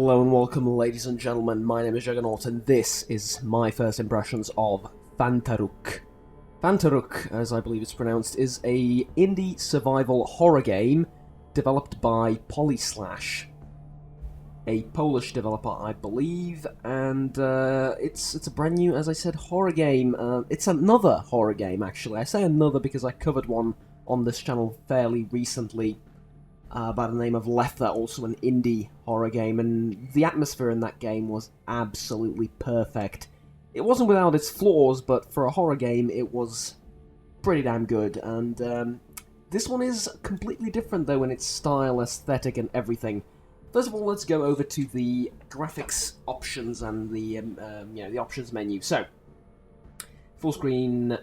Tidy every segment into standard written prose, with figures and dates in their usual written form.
Hello and welcome, ladies and gentlemen. My name is Juggernaut, and this is my first impressions of Phantaruk. Phantaruk, as I believe it's pronounced, is a indie survival horror game developed by Polyslash, a Polish developer, I believe, and it's a brand new, as I said, horror game. It's another horror game, actually. I say another because I covered one on this channel fairly recently. By the name of Lether, also an indie horror game, and the atmosphere in that game was absolutely perfect. It wasn't without its flaws, but for a horror game, it was pretty damn good, and this one is completely different, though, in its style, aesthetic, and everything. First of all, let's go over to the graphics options and the, the options menu. So, full screen,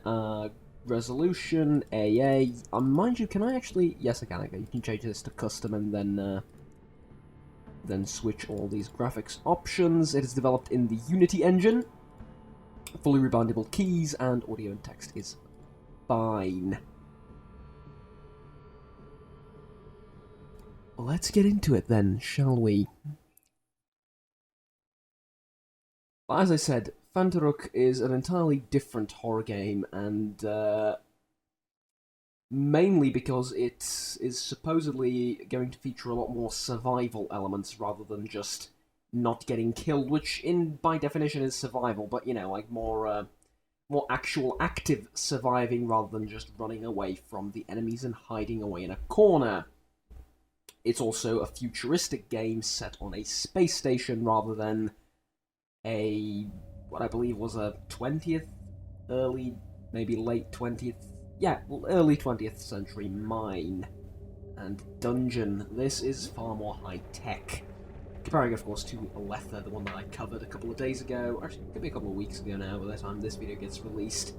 resolution, AA. Mind you, can I actually... Yes, I can. Okay, you can change this to custom and then switch all these graphics options. It is developed in the Unity engine. Fully rebindable keys, and audio and text is fine. Let's get into it then, shall we? As I said, Phantaruk is an entirely different horror game, and mainly because it is supposedly going to feature a lot more survival elements rather than just not getting killed, which by definition is survival, but you know, like more actual active surviving rather than just running away from the enemies and hiding away in a corner. It's also a futuristic game set on a space station rather than what I believe was a 20th, early, maybe late 20th, early 20th century mine and dungeon. This is far more high-tech. Comparing, of course, to Lether, the one that I covered a couple of days ago, actually, it could be a couple of weeks ago now by the time this video gets released.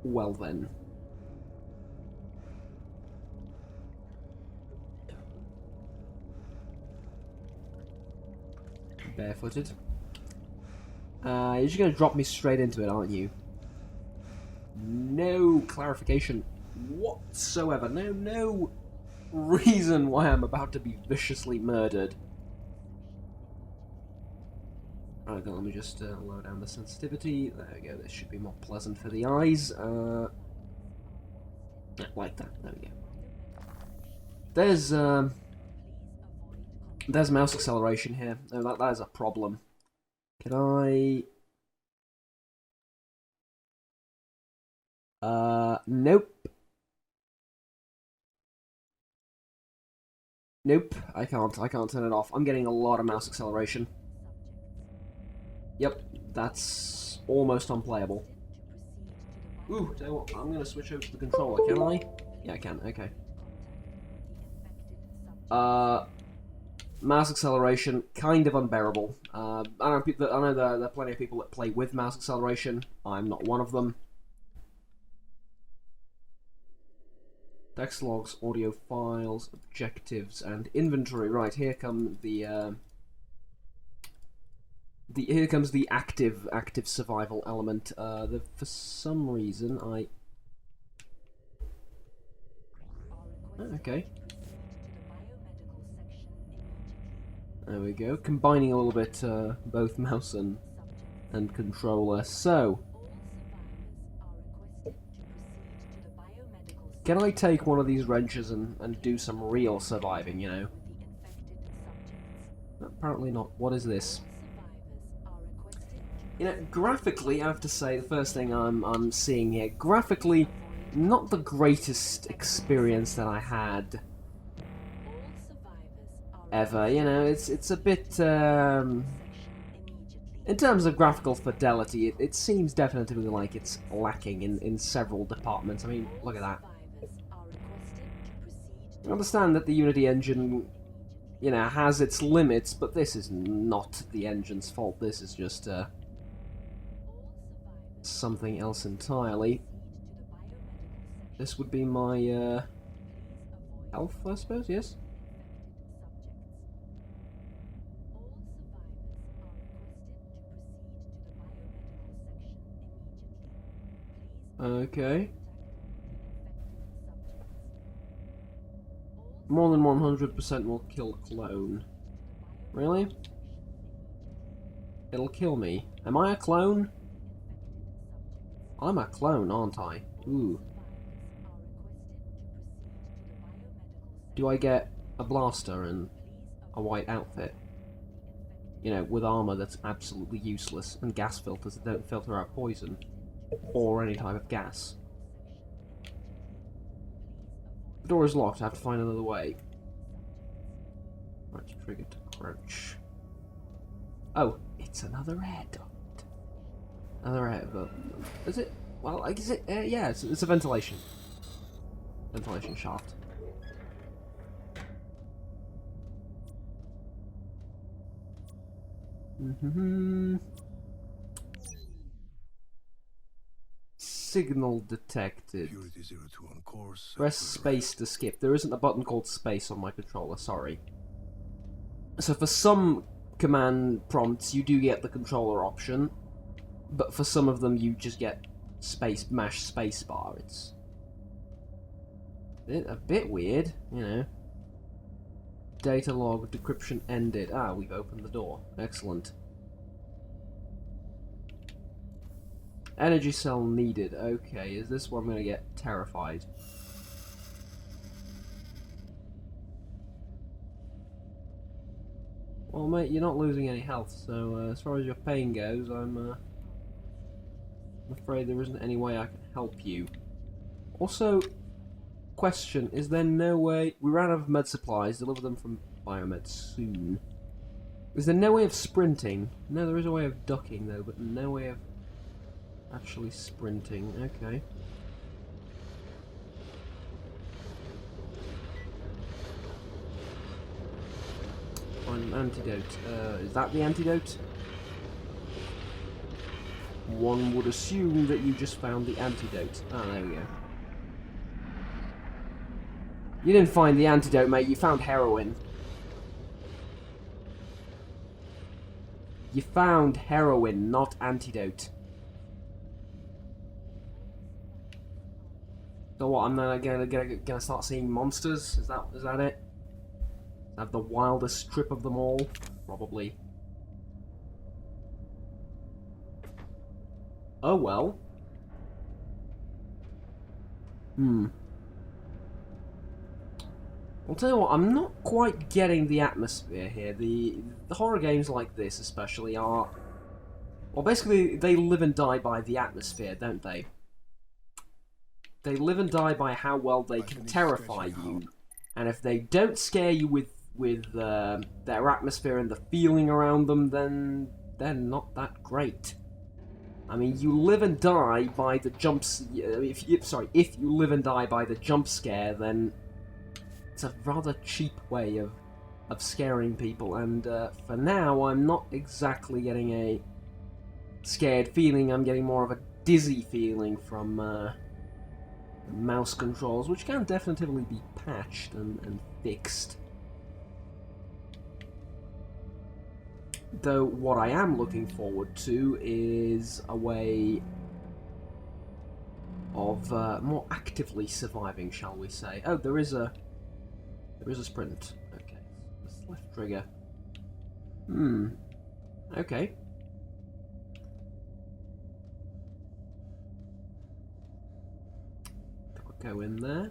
Well then. Barefooted. You're just gonna drop me straight into it, aren't you? No clarification whatsoever. No reason why I'm about to be viciously murdered. Alright, let me just lower down the sensitivity. There we go. This should be more pleasant for the eyes. Like that. There we go. There's mouse acceleration here. No, that is a problem. Can I... Nope. Nope, I can't turn it off. I'm getting a lot of mouse acceleration. Yep, that's almost unplayable. Ooh, tell you what, I'm gonna switch over to the controller, can I? Yeah, I can, okay. Mouse acceleration, kind of unbearable. I know there are plenty of people that play with mouse acceleration. I'm not one of them. Text logs, audio files, objectives, and inventory. Right, here come here comes the active survival element. For some reason okay. There we go. Combining a little bit both mouse and controller. So, can I take one of these wrenches and do some real surviving, you know? Apparently not. What is this? You know, graphically, I have to say, the first thing I'm seeing here, graphically, not the greatest experience that I had ever. You know, it's a bit, in terms of graphical fidelity, it seems definitely like it's lacking in several departments. I mean, look at that. I understand that the Unity engine, you know, has its limits, but this is not the engine's fault. This is just, something else entirely. This would be my, health, I suppose, yes? Okay. More than 100% will kill clone. Really? It'll kill me. Am I a clone? I'm a clone, aren't I? Ooh. Do I get a blaster and a white outfit? You know, with armor that's absolutely useless, and gas filters that don't filter out poison. Or any type of gas. The door is locked, I have to find another way. Right, trigger to crouch. Oh, it's another air duct. Another air duct. Is it? Well, is it? Yeah, it's a ventilation. Ventilation shaft. Signal detected. On course. Press space to skip. There isn't a button called space on my controller, sorry. So for some command prompts, you do get the controller option, but for some of them, you just get mash spacebar. It's a bit weird, you know. Data log, decryption ended. Ah, we've opened the door. Excellent. Energy cell needed. Okay, is this where I'm going to get terrified? Well, mate, you're not losing any health, so as far as your pain goes, I'm afraid there isn't any way I can help you. Also, question, is there no way... We ran out of med supplies, deliver them from Biomed soon. Is there no way of sprinting? No, there is a way of ducking, though, but no way of actually sprinting. Okay. Find an antidote. Is that the antidote? One would assume that you just found the antidote. Ah, there we go. You didn't find the antidote, mate. You found heroin. You found heroin, not antidote. So what? I'm then gonna start seeing monsters. Is that it? Have the wildest trip of them all, probably. Oh well. I'll tell you what, I'm not quite getting the atmosphere here. The horror games like this especially are... Well, basically, they live and die by the atmosphere, don't they? They live and die by how well they can terrify you. And if they don't scare you with their atmosphere and the feeling around them, then they're not that great. I mean, you live and die by the jumps... If you live and die by the jump scare, then... It's a rather cheap way of scaring people, and for now, I'm not exactly getting a scared feeling. I'm getting more of a dizzy feeling from mouse controls, which can definitely be patched and fixed. Though what I am looking forward to is a way of more actively surviving, shall we say. Oh, there is a sprint. Okay, it's left trigger. Okay. Go in there.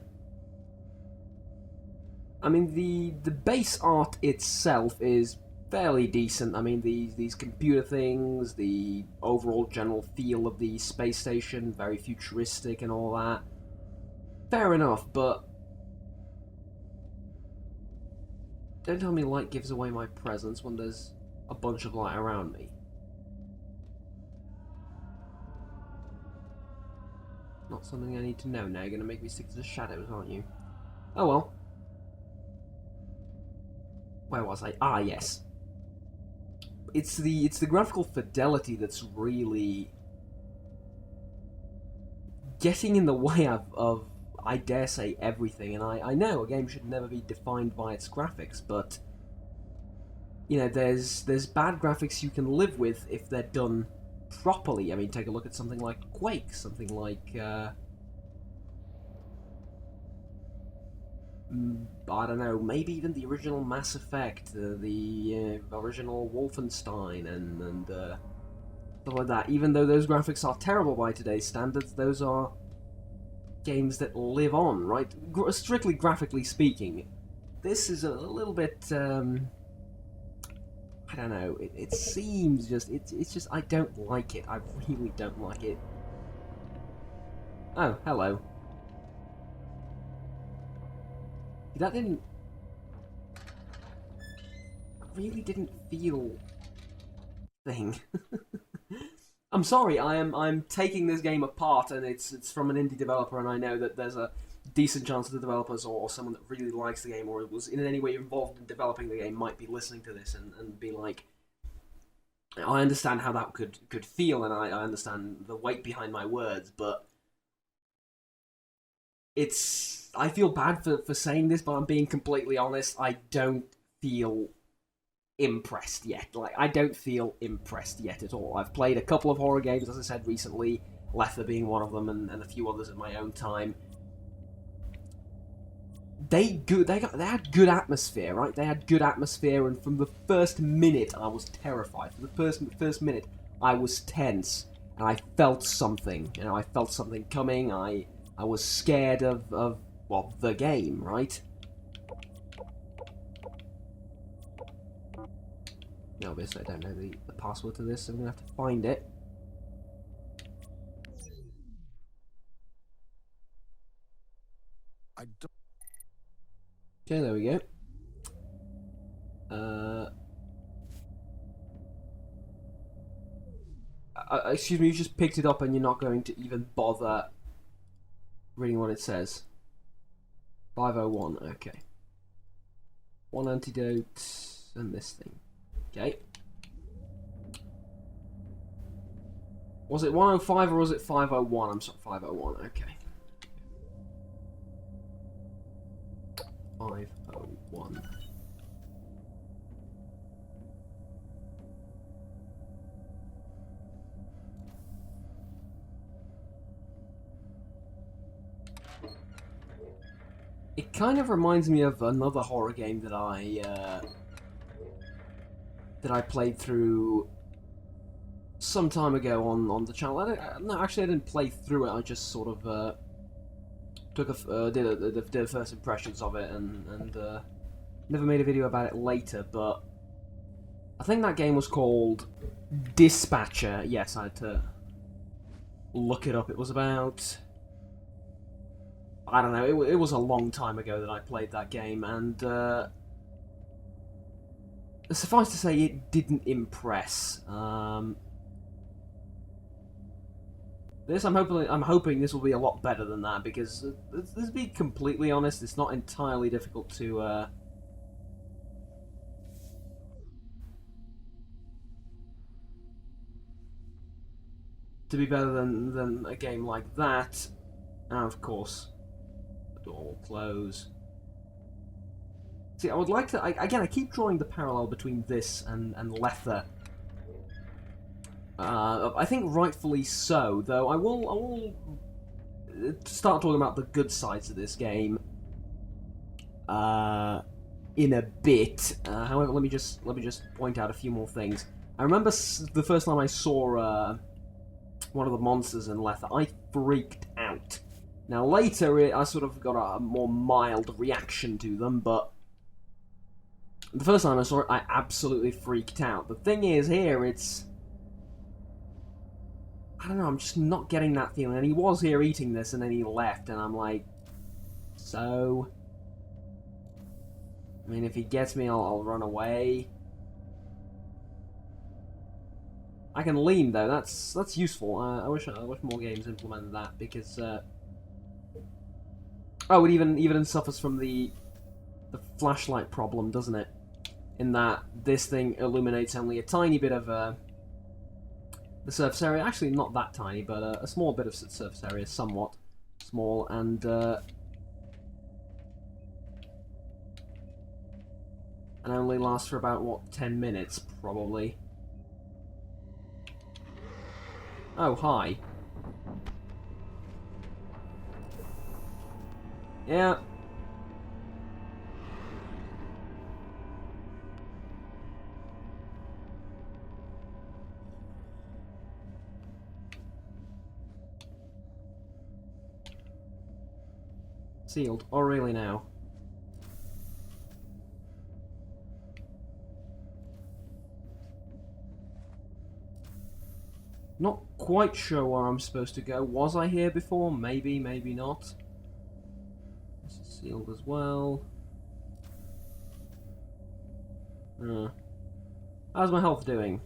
I mean, the base art itself is fairly decent. I mean, these computer things, the overall general feel of the space station, very futuristic and all that. Fair enough, but don't tell me light gives away my presence when there's a bunch of light around me. Not something I need to know now. You're gonna make me stick to the shadows, aren't you? Oh well. Where was I? Ah, yes. It's the graphical fidelity that's really getting in the way of I dare say everything, and I know a game should never be defined by its graphics, but you know, there's bad graphics you can live with if they're done properly. I mean, take a look at something like Quake, something like I don't know, maybe even the original Mass Effect, the original Wolfenstein, and stuff like that. Even though those graphics are terrible by today's standards, those are games that live on, right? Strictly graphically speaking, this is a little bit, I don't know, it seems just, it's just, I don't like it. I really don't like it. Oh, hello. That really didn't feel thing. I'm sorry, I'm taking this game apart, and it's from an indie developer, and I know that there's a decent chance that the developers or someone that really likes the game or was in any way involved in developing the game might be listening to this and be like, I understand how that could feel, and I understand the weight behind my words, but I feel bad for saying this, but I'm being completely honest, I don't feel impressed yet. Like, I don't feel impressed yet at all. I've played a couple of horror games, as I said recently, Lether being one of them, and a few others in my own time. They had good atmosphere, right? They had good atmosphere, and from the first minute, I was terrified. From the first minute, I was tense, and I felt something. You know, I felt something coming. I was scared of well, the game, right? No, obviously I don't know the password to this, so I'm gonna have to find it. I don't. Okay, there we go. Excuse me, you just picked it up and you're not going to even bother reading what it says. 501, okay. One antidote and this thing. Okay. Was it 105 or was it 501? I'm sorry, 501, okay. 501. It kind of reminds me of another horror game that I played through some time ago on the channel. No, actually, I didn't play through it. I just sort of did first impressions of it, and never made a video about it later. But I think that game was called Dispatcher. Yes, I had to look it up. It was about, I don't know, it was a long time ago that I played that game, and suffice to say, it didn't impress. This, I'm hoping this will be a lot better than that, because let's be completely honest, it's not entirely difficult to be better than a game like that. And of course, the door will close. See, I would like to... again, I keep drawing the parallel between this and Lether. I think rightfully so, though I will start talking about the good sides of this game in a bit. However, let me just point out a few more things. I remember the first time I saw one of the monsters in Lether, I freaked out. Now later, I sort of got a more mild reaction to them, but the first time I saw it, I absolutely freaked out. The thing is, here, it's... I don't know, I'm just not getting that feeling. And he was here eating this, and then he left, and I'm like... So... I mean, if he gets me, I'll run away. I can lean, though. That's useful. I wish more games implemented that, because... Oh, it even suffers from the flashlight problem, doesn't it? In that this thing illuminates only a tiny bit of the surface area. Actually, not that tiny, but a small bit of surface area, somewhat small, and only lasts for about, what, 10 minutes, probably. Oh, hi. Yeah. Sealed. Oh, really now? Not quite sure where I'm supposed to go. Was I here before? Maybe, maybe not. This is sealed as well. How's my health doing?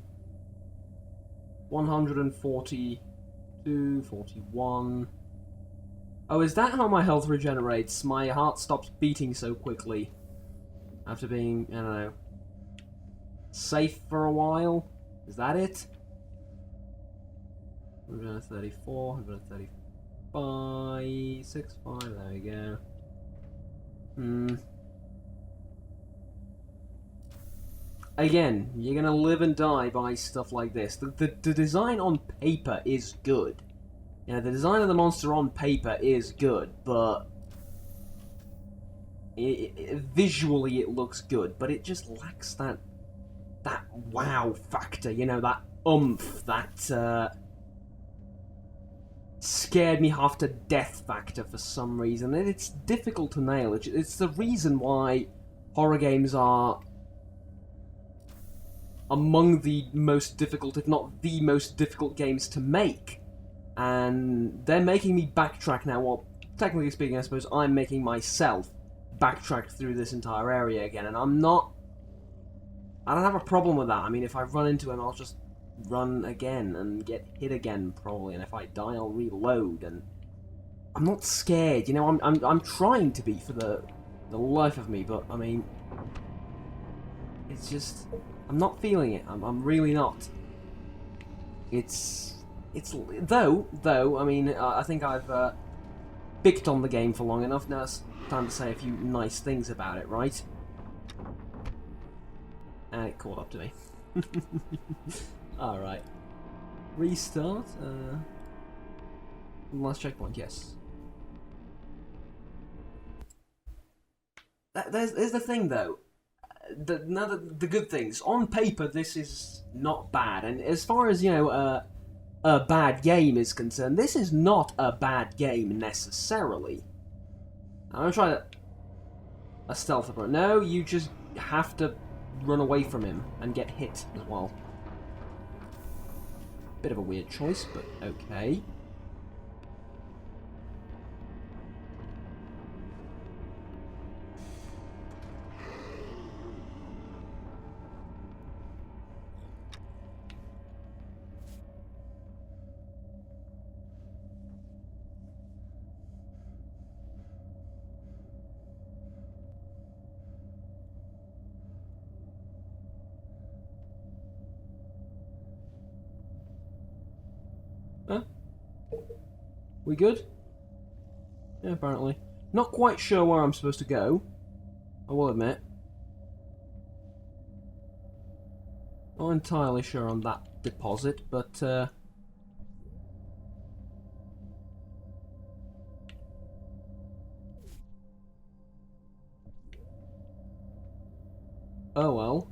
142, 41. Oh, is that how my health regenerates? My heart stops beating so quickly. After being, I don't know, safe for a while? Is that it? 134, 135, 65, there we go. Again, you're gonna live and die by stuff like this. The design on paper is good. You know, the design of the monster on paper is good, but visually it looks good, but it just lacks that wow factor, you know, that oomph, that scared me half to death factor for some reason, and it's difficult to nail. It's the reason why horror games are among the most difficult, if not the most difficult games to make. And they're making me backtrack now. Well, technically speaking, I suppose I'm making myself backtrack through this entire area again, and I don't have a problem with that. I mean, if I run into him, I'll just run again and get hit again, probably, and if I die, I'll reload, and I'm not scared, you know, I'm trying to be for the life of me, but, I mean, it's just, I'm not feeling it, I'm really not. It's, though, I mean, I think I've picked on the game for long enough, now it's time to say a few nice things about it, right? And it caught up to me. Alright. Restart. Last checkpoint, yes. There's the thing, though. The good things. On paper, this is not bad. And as far as, you know, a bad game is concerned, this is not a bad game, necessarily. I'm gonna try a stealth approach. No, you just have to run away from him and get hit as well. Bit of a weird choice, but okay. Huh? We good? Yeah, apparently. Not quite sure where I'm supposed to go, I will admit. Not entirely sure on that deposit, but oh well.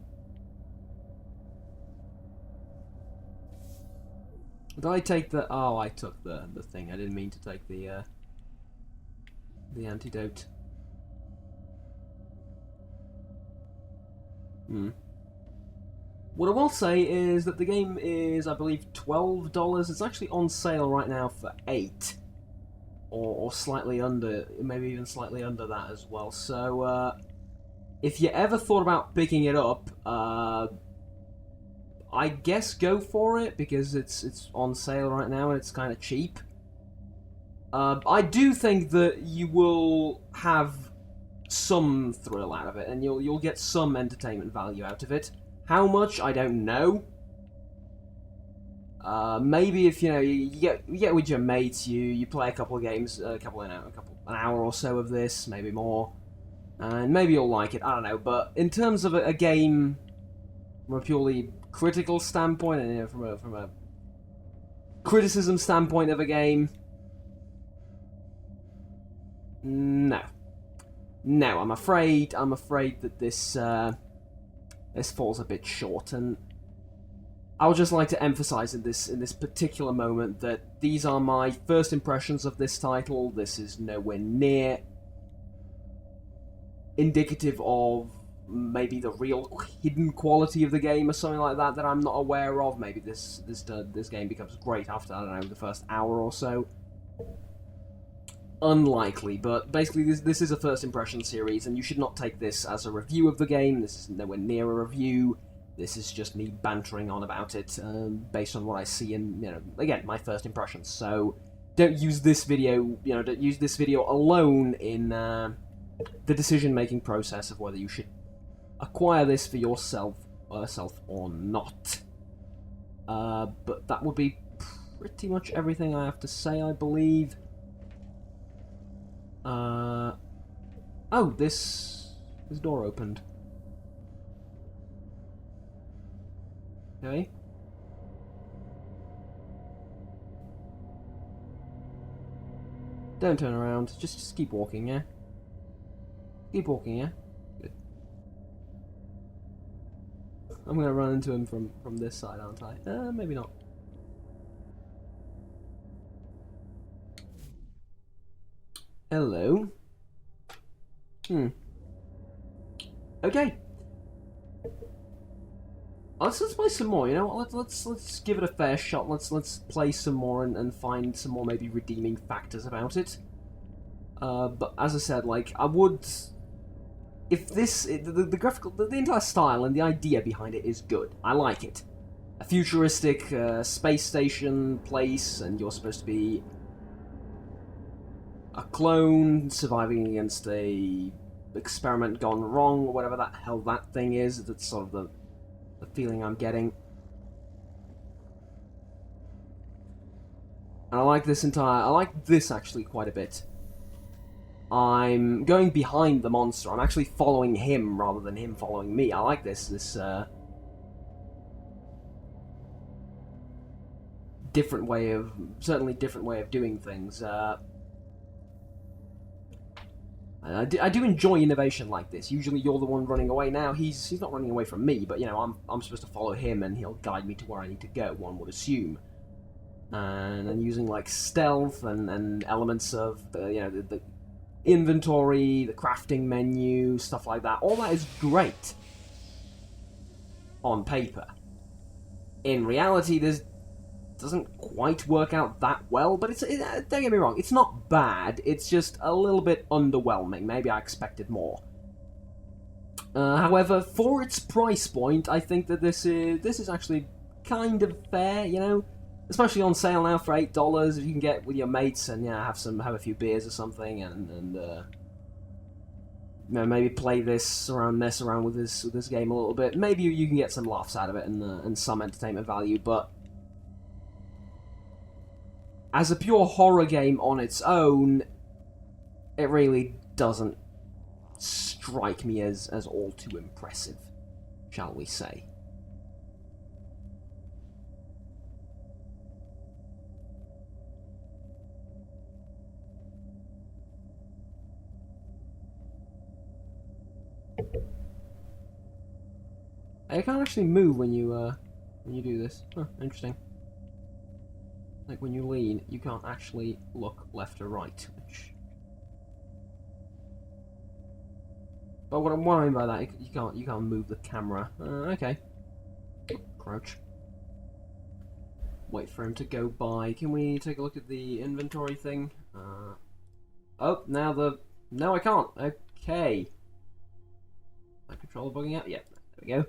Did I take the... Oh, I took the thing. I didn't mean to take the antidote. What I will say is that the game is, I believe, $12. It's actually on sale right now for $8. Or slightly under, maybe even slightly under that as well. So, if you ever thought about picking it up, I guess go for it, because it's on sale right now and it's kind of cheap. I do think that you will have some thrill out of it, and you'll get some entertainment value out of it. How much, I don't know. Maybe if you get with your mates, you play a couple of games, an hour or so of this, maybe more, and maybe you'll like it. I don't know. But in terms of a game from a purely critical standpoint, and, you know, from a criticism standpoint of a game, no, I'm afraid that this falls a bit short, and I would just like to emphasize in this particular moment that these are my first impressions of this title. This is nowhere near indicative of maybe the real hidden quality of the game or something like that that I'm not aware of. Maybe this game becomes great after, I don't know, the first hour or so. Unlikely, but basically this is a first impression series, and you should not take this as a review of the game. This is nowhere near a review. This is just me bantering on about it based on what I see and, you know, again, my first impressions. So don't use this video, don't use this video alone in the decision-making process of whether you should acquire this for yourself or not. But that would be pretty much everything I have to say, I believe. Oh, this door opened. Okay. Don't turn around. Just keep walking, yeah? Keep walking, yeah? Good. I'm gonna run into him from this side, aren't I? Maybe not. Hello. Okay. Let's play some more. You know, let's give it a fair shot. Let's play some more and find some more maybe redeeming factors about it. But as I said, like I would, if the graphical, the entire style and the idea behind it is good. I like it. A futuristic space station place, and you're supposed to be a clone surviving against a experiment gone wrong, or whatever that hell that thing is. That's sort of the feeling I'm getting. And I like this actually quite a bit. I'm going behind the monster. I'm actually following him rather than him following me. I like this different way of doing things. I do enjoy innovation like this. Usually you're the one running away. Now he's not running away from me, but you know I'm supposed to follow him and he'll guide me to where I need to go, one would assume. And then using like stealth and elements of the inventory, the crafting menu, stuff like that. All that is great on paper. In reality, this doesn't quite work out that well, but don't get me wrong, it's not bad, it's just a little bit underwhelming. Maybe I expected more. However, for its price point, I think that this is actually kind of fair, you know? Especially on sale now for $8, you can get with your mates and have a few beers or something, and maybe play this around, mess around with this game a little bit. Maybe you can get some laughs out of it and some entertainment value, but as a pure horror game on its own, it really doesn't strike me as all too impressive, shall we say. I can't actually move when you do this. Huh, interesting. Like when you lean, you can't actually look left or right, which... But what I mean by that, you can't move the camera. Okay. Crouch. Wait for him to go by. Can we take a look at the inventory thing? Oh, no, I can't. Okay. My controller bugging out. Yeah, there we go.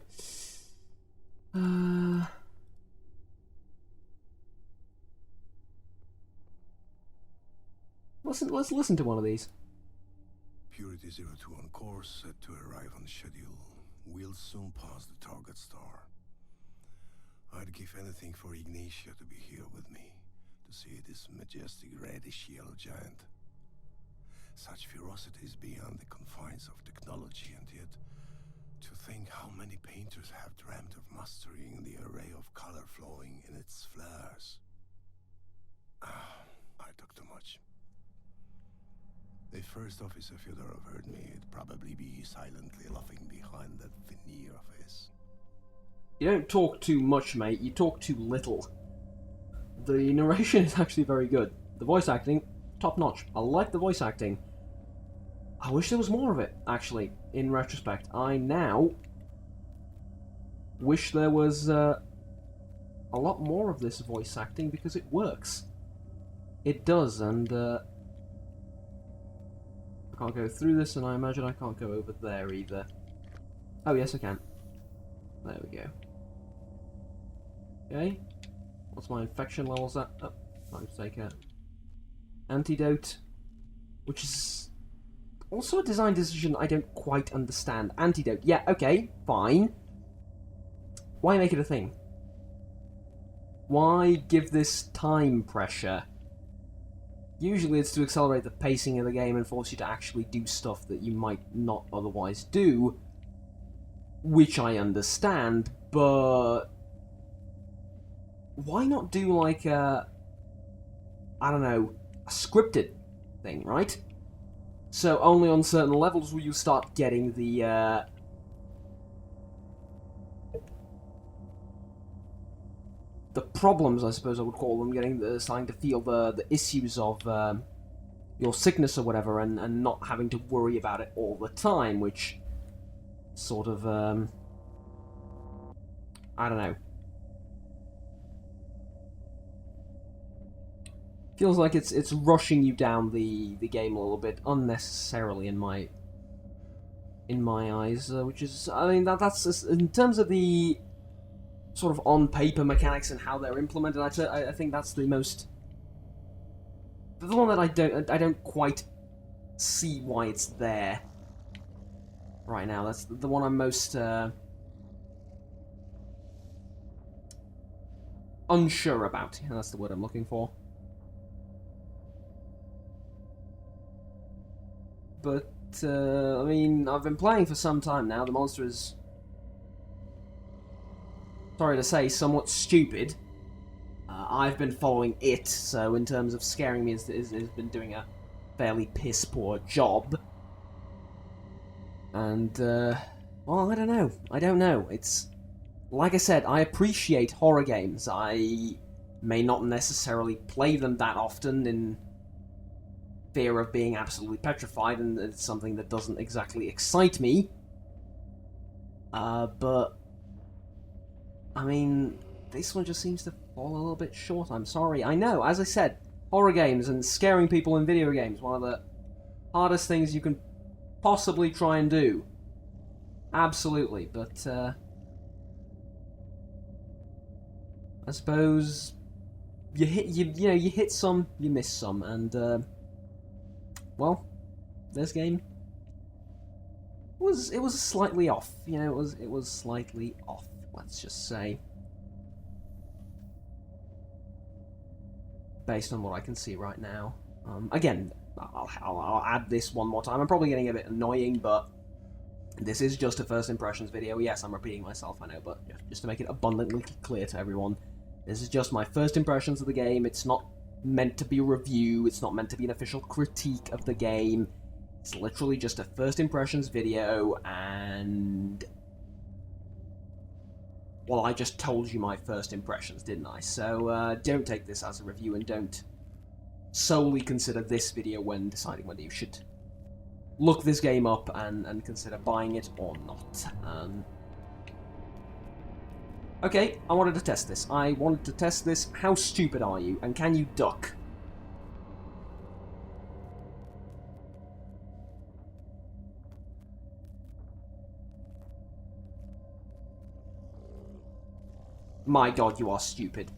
Let's listen to one of these. Purity 02 on course, set to arrive on schedule. We'll soon pass the target star. I'd give anything for Ignatia to be here with me, to see this majestic reddish yellow giant. Such ferocity is beyond the confines of technology, and yet to think how many painters have dreamt of mastering the array of color flowing in its flares. I talk too much. If First Officer Fedorov heard me, he'd probably be silently laughing behind that veneer of his. You don't talk too much, mate. You talk too little. The narration is actually very good. The voice acting, top notch. I like the voice acting. I wish there was more of it, actually, in retrospect. I now wish there was a lot more of this voice acting, because it works. It does, and I can't go through this, and I imagine I can't go over there either. Oh, yes, I can. There we go. Okay. What's my infection levels at? Oh, time to take a antidote, which is also a design decision I don't quite understand. Antidote. Yeah, okay, fine. Why make it a thing? Why give this time pressure? Usually it's to accelerate the pacing of the game and force you to actually do stuff that you might not otherwise do, which I understand, but why not do like a, I don't know, a scripted thing, right? So only on certain levels will you start getting the problems, I suppose I would call them, starting to feel the issues of your sickness or whatever, and not having to worry about it all the time, which sort of, I don't know. Feels like it's rushing you down the game a little bit unnecessarily in my eyes, which is, I mean, that's in terms of the sort of on paper mechanics and how they're implemented. I think that's the one that I don't quite see why it's there right now. That's the one I'm most unsure about. That's the word I'm looking for. But I mean, I've been playing for some time now. The monster is, sorry to say, somewhat stupid. I've been following it, so in terms of scaring me, it's been doing a fairly piss-poor job. And, well, I don't know. It's, like I said, I appreciate horror games. I may not necessarily play them that often in fear of being absolutely petrified, and it's something that doesn't exactly excite me. But I mean, this one just seems to fall a little bit short. I'm sorry. I know, as I said, horror games and scaring people in video games, one of the hardest things you can possibly try and do. Absolutely, but I suppose you hit some, you miss some, and well, this game was slightly off. You know, it was slightly off. Let's just say, based on what I can see right now. Again, I'll add this one more time. I'm probably getting a bit annoying, but this is just a first impressions video. Yes, I'm repeating myself, I know, but just to make it abundantly clear to everyone, this is just my first impressions of the game. It's not meant to be a review. It's not meant to be an official critique of the game. It's literally just a first impressions video, and well, I just told you my first impressions, didn't I? So don't take this as a review, and don't solely consider this video when deciding whether you should look this game up and consider buying it or not. Okay, I wanted to test this. How stupid are you, and can you duck? My god, you are stupid.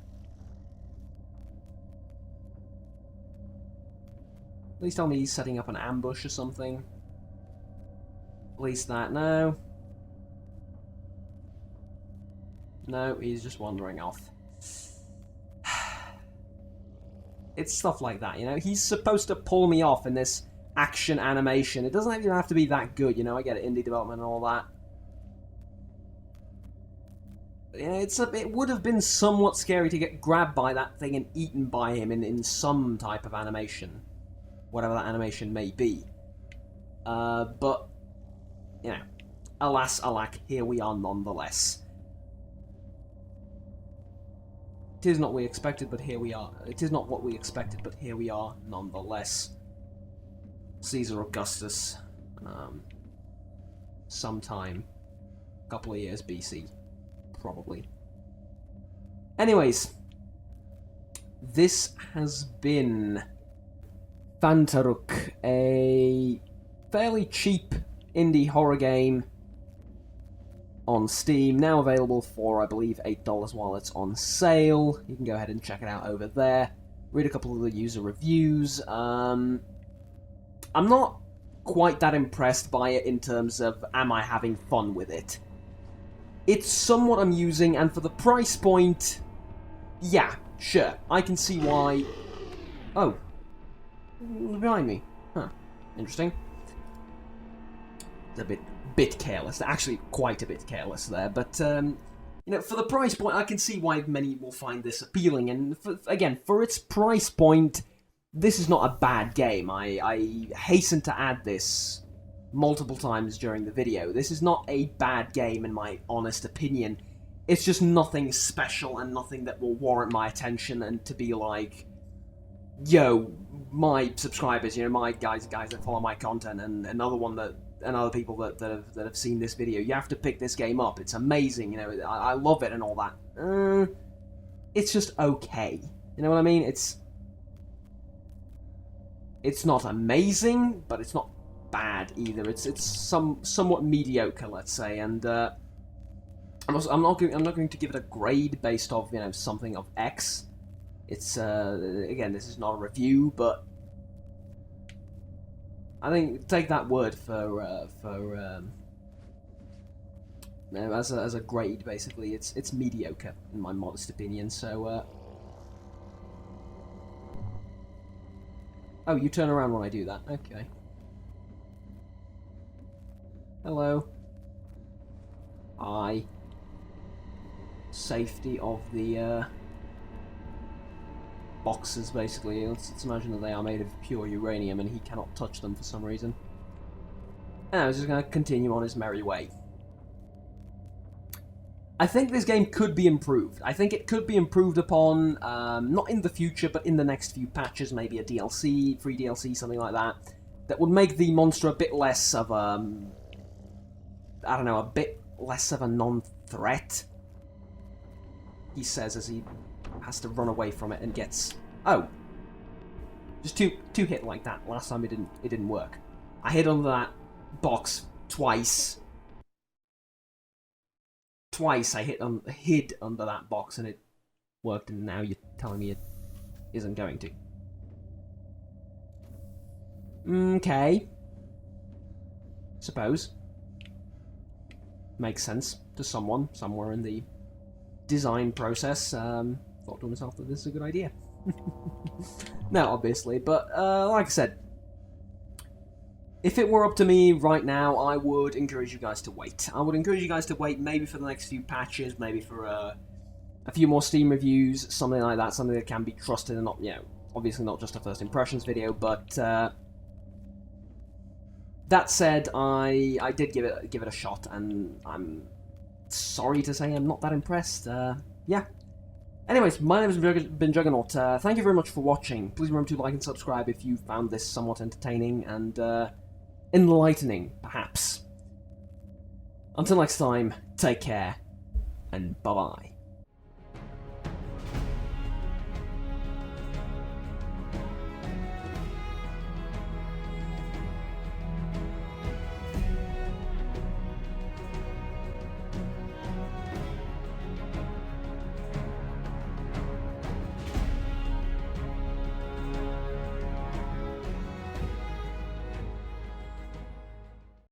Please tell me he's setting up an ambush or something. At least that, no. No, he's just wandering off. It's stuff like that, you know? He's supposed to pull me off in this action animation. It doesn't even have to be that good, you know? I get it, indie development and all that. Yeah, it would have been somewhat scary to get grabbed by that thing and eaten by him in some type of animation. Whatever that animation may be. But, you know, alas, alack, here we are nonetheless. It is not what we expected, but here we are. It is not what we expected, but here we are nonetheless. Caesar Augustus. sometime, a couple of years BC, probably. Anyways, this has been Phantaruk, a fairly cheap indie horror game on Steam, now available for, I believe, $8 while it's on sale. You can go ahead and check it out over there. Read a couple of the user reviews. I'm not quite that impressed by it in terms of, am I having fun with it? It's somewhat amusing, and for the price point, yeah, sure. I can see why... Oh. Behind me. Huh. Interesting. It's a bit careless. Actually, quite a bit careless there, but, you know, for the price point, I can see why many will find this appealing, and, again, for its price point, this is not a bad game. I hasten to add this multiple times during the video. This is not a bad game, in my honest opinion. It's just nothing special and nothing that will warrant my attention and to be like, yo, my subscribers, you know, my guys that follow my content, and other people that have seen this video, you have to pick this game up. It's amazing, you know, I love it and all that. It's just okay. You know what I mean? It's not amazing, but it's not bad either. It's somewhat mediocre, let's say, and I'm not going to give it a grade based off, you know, something of X. It's again, this is not a review, but I think take that word for as a grade. Basically, it's mediocre in my modest opinion. So, oh, you turn around when I do that. Okay. Hello. Hi. Safety of the boxes, basically. Let's imagine that they are made of pure uranium and he cannot touch them for some reason. And I was just going to continue on his merry way. I think this game could be improved. I think it could be improved upon, not in the future, but in the next few patches, maybe a DLC, free DLC, something like that, that would make the monster a bit less of a, I don't know, a bit less of a non-threat, he says as he has to run away from it and gets... Oh! Just two hit like that. Last time it didn't work. I hit under that box twice. Twice I hid under that box and it worked, and now you're telling me it isn't going to. Okay. Suppose. Makes sense to someone, somewhere in the design process. Thought to himself that this is a good idea. No, obviously, but like I said, if it were up to me right now, I would encourage you guys to wait. I would encourage you guys to wait maybe for the next few patches, maybe for a few more Steam reviews, something like that, something that can be trusted and not, you know, obviously not just a first impressions video, but that said, I did give it a shot, and I'm sorry to say I'm not that impressed. Yeah. Anyways, my name has been Juggernaut. Thank you very much for watching. Please remember to like and subscribe if you found this somewhat entertaining and enlightening, perhaps. Until next time, take care, and bye-bye.